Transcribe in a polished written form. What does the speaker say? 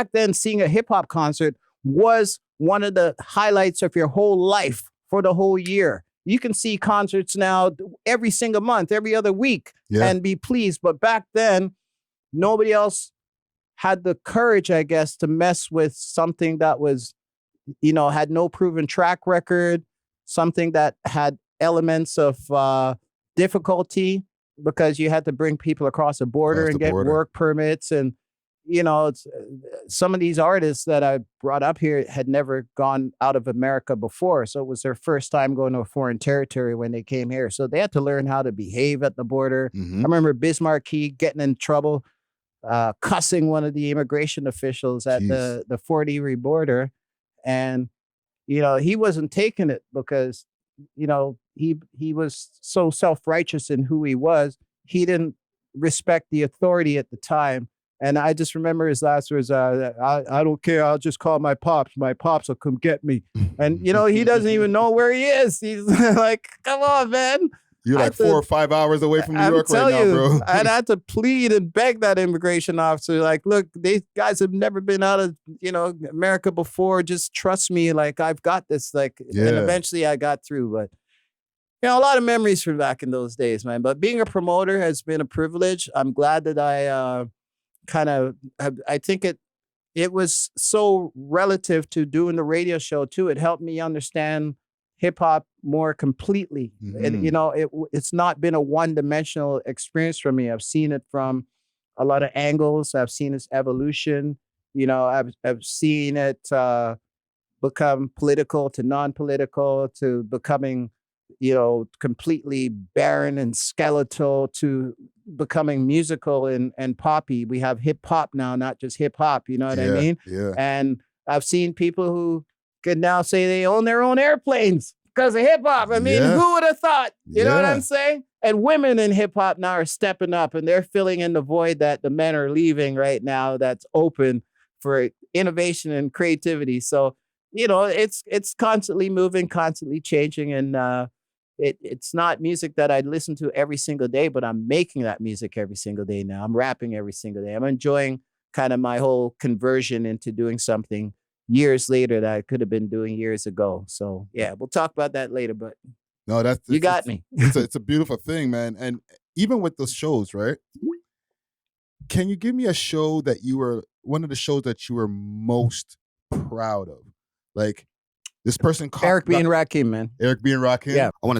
back then, seeing a hip hop concert was one of the highlights of your whole life for the whole year. You can see concerts now every single month, every other week, and be pleased. But back then, nobody else had the courage, I guess, to mess with something that was, had no proven track record, something that had elements of difficulty because you had to bring people across the border and get work permits. And, some of these artists that I brought up here had never gone out of America before. So it was their first time going to a foreign territory when they came here. So they had to learn how to behave at the border. I remember BIZ MARKIE getting in trouble, cussing one of the immigration officials at the Fort Erie border. And, he wasn't taking it because, he was so self-righteous in who he was. He didn't respect the authority at the time. And I just remember his last words, I don't care. I'll just call my pops. My pops will come get me. And, he doesn't even know where he is. He's like, come on, man. You're like 4 or 5 hours away from New York right now, bro. I'd have to plead and beg that immigration officer, like, look, these guys have never been out of, America before. Just trust me. Like, I've got this. Like, and eventually I got through. But, a lot of memories from back in those days, man. But being a promoter has been a privilege. I'm glad that I think it was so relative to doing the radio show too. It helped me understand hip hop more completely. And, it's not been a one-dimensional experience for me. I've seen it from a lot of angles. I've seen its evolution. I've seen it become political to non-political to becoming, completely barren and skeletal to becoming musical and poppy. We have hip hop now, not just hip hop. You know what I mean? Yeah. And I've seen people who could now say they own their own airplanes because of hip hop. I mean, who would have thought? You know what I'm saying? And women in hip hop now are stepping up and they're filling in the void that the men are leaving right now. That's open for innovation and creativity. So, it's constantly moving, constantly changing, and it's not music that I listen to every single day, but I'm making that music every single day now. I'm rapping every single day. I'm enjoying kind of my whole conversion into doing something years later that I could have been doing years ago. So yeah, we'll talk about that later, but no, you got me. It's a beautiful thing, man. And even with those shows, right? Can you give me a show that one of the shows that you were most proud of? Like this person, Eric B. and Rakim, man. Eric B. and Rakim? Yeah. I want to